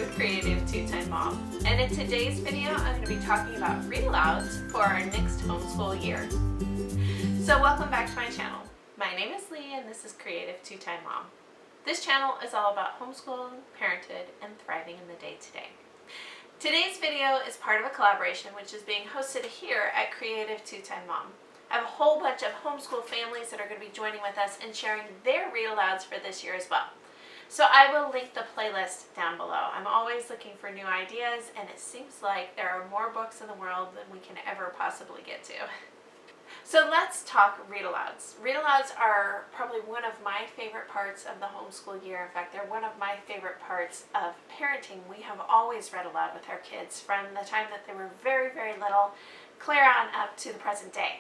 with Creative Two-Time Mom, and in today's video I'm going to be talking about read-alouds for our next homeschool year. So welcome back to my channel. My name is Lee and this is Creative Two-Time Mom. This channel is all about homeschooling, parenthood, and thriving in the day-to-day. Today's video is part of a collaboration which is being hosted here at Creative Two-Time Mom. I have a whole bunch of homeschool families that are going to be joining with us and sharing their read-alouds for this year as well. So I will link the playlist down below. I'm always looking for new ideas, and it seems like there are more books in the world than we can ever possibly get to. So let's talk read-alouds. Read-alouds are probably one of my favorite parts of the homeschool year. In fact, they're one of my favorite parts of parenting. We have always read aloud with our kids from the time that they were very, very little, clear on up to the present day.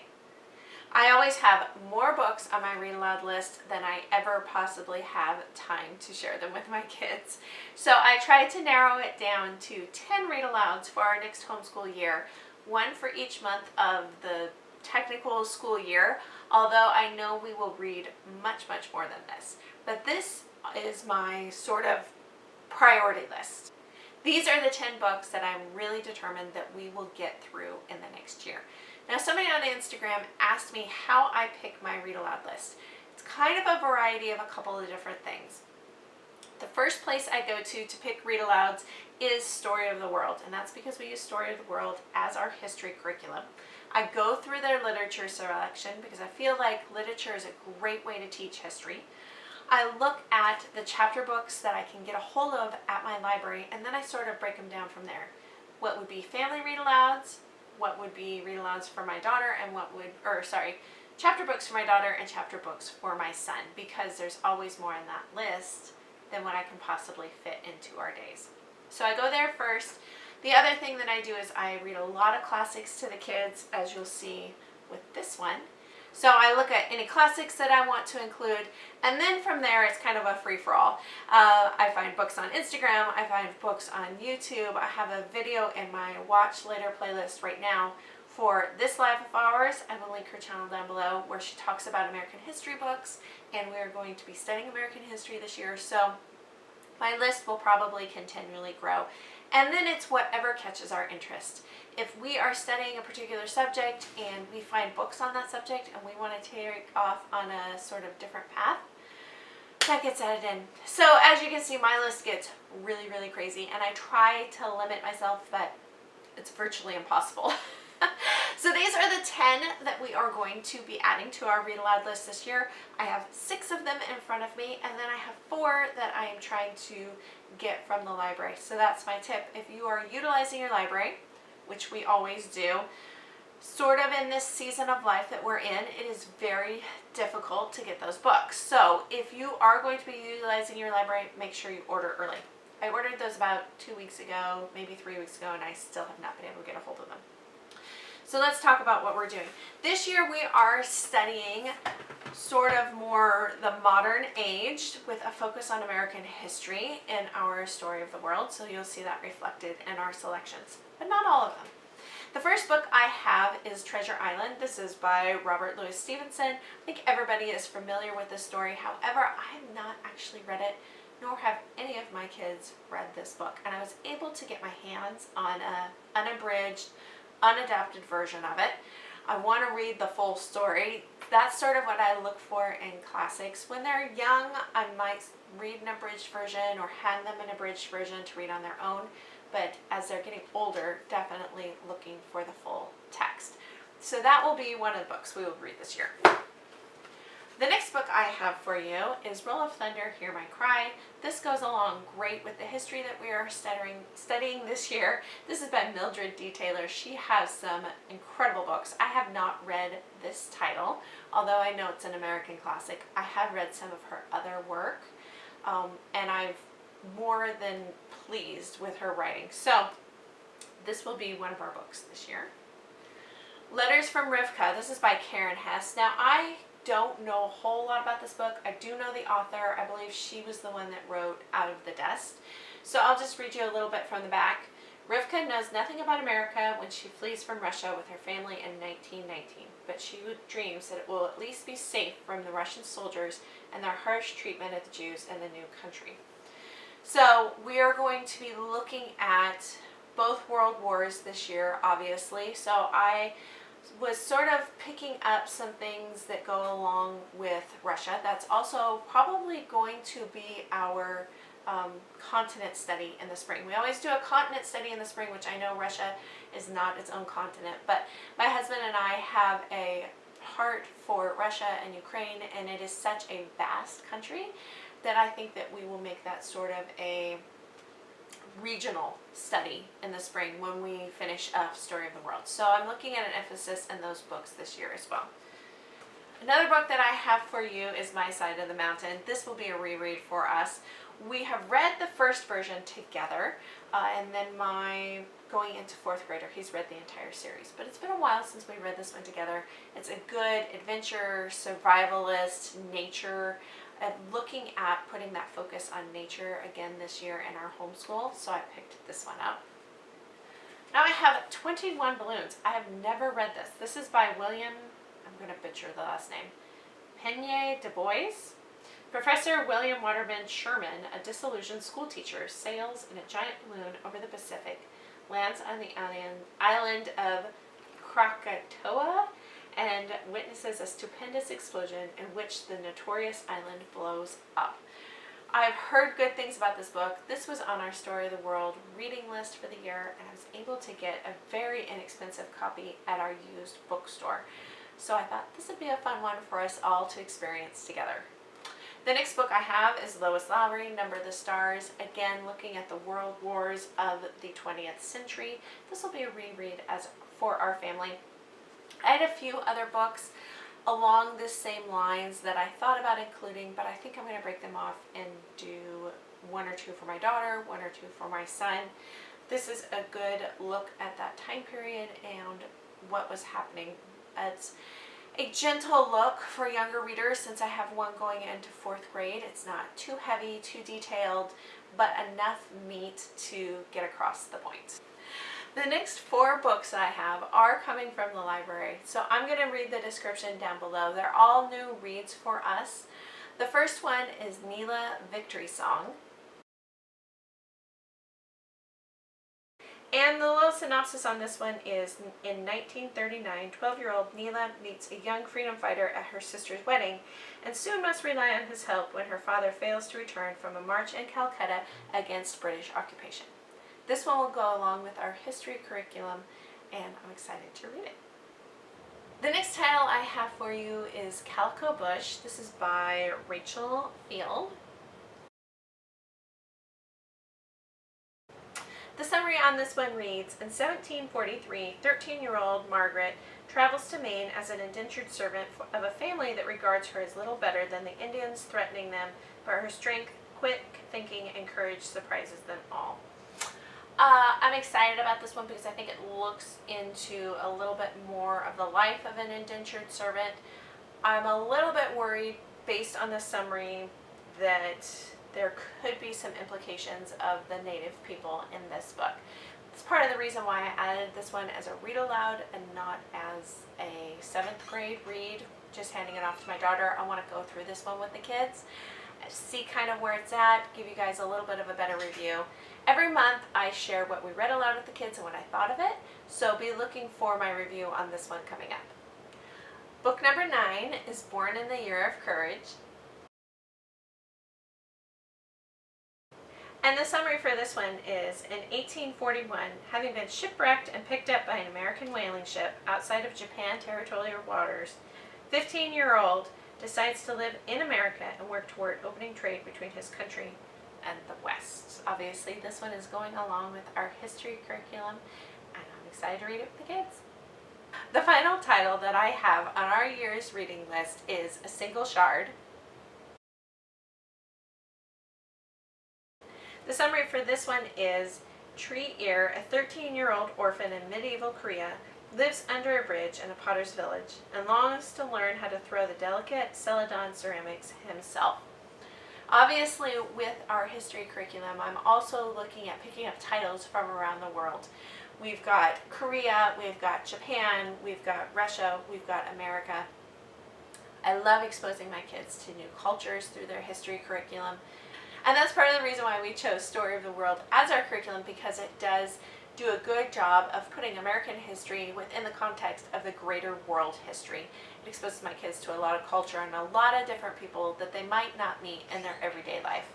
I always have more books on my read aloud list than I ever possibly have time to share them with my kids. So I tried to narrow it down to 10 read alouds for our next homeschool year, one for each month of the technical school year, although I know we will read much, much more than this. But this is my sort of priority list. These are the 10 books that I'm really determined that we will get through in the next year. Now, somebody on Instagram asked me how I pick my read aloud list. It's kind of a variety of a couple of different things. The first place I go to pick read alouds is Story of the World, and that's because we use Story of the World as our history curriculum. I go through their literature selection because I feel like literature is a great way to teach history. I look at the chapter books that I can get a hold of at my library, and then I sort of break them down from there. What would be family read alouds, what would be read alouds for my daughter, and chapter books for my daughter and chapter books for my son, because there's always more in that list than what I can possibly fit into our days. So I go there first. The other thing that I do is I read a lot of classics to the kids, as you'll see with this one. So I look at any classics that I want to include, and then from there it's kind of a free-for-all. I find books on Instagram, I find books on YouTube. I have a video in my Watch Later playlist right now for This Life of Ours. I will link her channel down below where she talks about American history books, and we are going to be studying American history this year, so my list will probably continually grow. And then it's whatever catches our interest. If we are studying a particular subject and we find books on that subject and we want to take off on a sort of different path, that gets added in. So as you can see, my list gets really, really crazy, and I try to limit myself, but it's virtually impossible. So these are the 10 that we are going to be adding to our read aloud list this year. I have 6 of them in front of me, and then I have 4 that I am trying to get from the library. So that's my tip. If you are utilizing your library, which we always do, sort of in this season of life that we're in, it is very difficult to get those books. So if you are going to be utilizing your library, make sure you order early. I ordered those about 2 weeks ago, maybe 3 weeks ago, and I still have not been able to get a hold of them. So let's talk about what we're doing. This year we are studying sort of more the modern age with a focus on American history in our Story of the World. So you'll see that reflected in our selections, but not all of them. The first book I have is Treasure Island. This is by Robert Louis Stevenson. I think everybody is familiar with this story. However, I have not actually read it, nor have any of my kids read this book. And I was able to get my hands on an unabridged, unadapted version of it. I want to read the full story. That's sort of what I look for in classics. When they're young, I might read an abridged version or hand them an abridged version to read on their own. But as they're getting older, definitely looking for the full text. So that will be one of the books we will read this year. The next book I have for you is Roll of Thunder, Hear My Cry. This goes along great with the history that we are studying this year. This is by Mildred D. Taylor. She has some incredible books. I have not read this title, although I know it's an American classic. I have read some of her other work, and I'm more than pleased with her writing. So this will be one of our books this year. Letters from Rivka. This is by Karen Hess. Now, I don't know a whole lot about this book. I do know the author. I believe she was the one that wrote Out of the Dust. So I'll just read you a little bit from the back. Rivka knows nothing about America when she flees from Russia with her family in 1919, but she dreams that it will at least be safe from the Russian soldiers and their harsh treatment of the Jews in the new country. So we are going to be looking at both world wars this year, obviously. So I was sort of picking up some things that go along with Russia. That's also probably going to be our continent study in the spring. We always do a continent study in the spring, which I know Russia is not its own continent, but my husband and I have a heart for Russia and Ukraine, and it is such a vast country that I think that we will make that sort of a regional study in the spring when we finish up Story of the World. So I'm looking at an emphasis in those books this year as well. Another book that I have for you is My Side of the Mountain. This will be a reread for us. We have read the first version together, and then my going into fourth grader, he's read the entire series. But it's been a while since we read this one together. It's a good adventure, survivalist, nature, looking at putting that focus on nature again this year in our homeschool, so I picked this one up. Now I have 21 Balloons. I have never read this. This is by William, I'm going to butcher the last name, Peigne du Bois. Professor William Waterman Sherman, a disillusioned school teacher, sails in a giant balloon over the Pacific, lands on the island of Krakatoa, and witnesses a stupendous explosion in which the notorious island blows up. I've heard good things about this book. This was on our Story of the World reading list for the year, and I was able to get a very inexpensive copy at our used bookstore. So I thought this would be a fun one for us all to experience together. The next book I have is Lois Lowry, Number the Stars. Again, looking at the world wars of the 20th century. This will be a reread for our family. I had a few other books along the same lines that I thought about including, but I think I'm going to break them off and do one or two for my daughter, one or two for my son. This is a good look at that time period and what was happening. It's a gentle look for younger readers since I have one going into fourth grade. It's not too heavy, too detailed, but enough meat to get across the point. The next 4 books I have are coming from the library, so I'm going to read the description down below. They're all new reads for us. The first one is Neela Victory Song. And the little synopsis on this one is, in 1939, 12-year-old Neela meets a young freedom fighter at her sister's wedding and soon must rely on his help when her father fails to return from a march in Calcutta against British occupation. This one will go along with our history curriculum, and I'm excited to read it. The next title I have for you is Calico Bush. This is by Rachel Field. The summary on this one reads, in 1743, 13-year-old Margaret travels to Maine as an indentured servant of a family that regards her as little better than the Indians, threatening them, but her strength, quick thinking, and courage surprises them all. I'm excited about this one because I think it looks into a little bit more of the life of an indentured servant. I'm a little bit worried based on the summary that there could be some implications of the native people in this book. It's part of the reason why I added this one as a read aloud and not as a 7th grade read, just handing it off to my daughter. I want to go through this one with the kids, see kind of where it's at, give you guys a little bit of a better review. Every month I share what we read aloud with the kids and what I thought of it, so be looking for my review on this one coming up. Book number 9 is Born in the Year of Courage. And the summary for this one is, in 1841, having been shipwrecked and picked up by an American whaling ship outside of Japan territorial waters, 15-year-old decides to live in America and work toward opening trade between his country and the West. Obviously, this one is going along with our history curriculum, and I'm excited to read it with the kids. The final title that I have on our year's reading list is A Single Shard. The summary for this one is, Tree Ear, a 13-year-old orphan in medieval Korea, lives under a bridge in a potter's village and longs to learn how to throw the delicate Celadon ceramics himself. Obviously, with our history curriculum, I'm also looking at picking up titles from around the world. We've got Korea, we've got Japan, we've got Russia, we've got America. I love exposing my kids to new cultures through their history curriculum. And that's part of the reason why we chose Story of the World as our curriculum, because it does do a good job of putting American history within the context of the greater world history. It exposes my kids to a lot of culture and a lot of different people that they might not meet in their everyday life.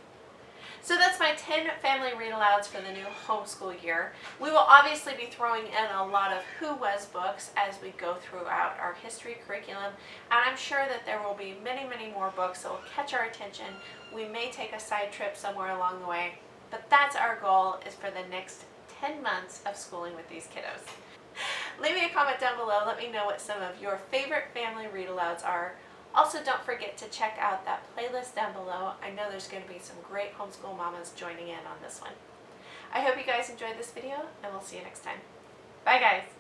So that's my 10 family read-alouds for the new homeschool year. We will obviously be throwing in a lot of Who Was books as we go throughout our history curriculum, and I'm sure that there will be many, many more books that will catch our attention. We may take a side trip somewhere along the way, but that's our goal, is for the next 10 months of schooling with these kiddos. Leave me a comment down below. Let me know what some of your favorite family read-alouds are. Also, don't forget to check out that playlist down below. I know there's going to be some great homeschool mamas joining in on this one. I hope you guys enjoyed this video, and we'll see you next time. Bye, guys.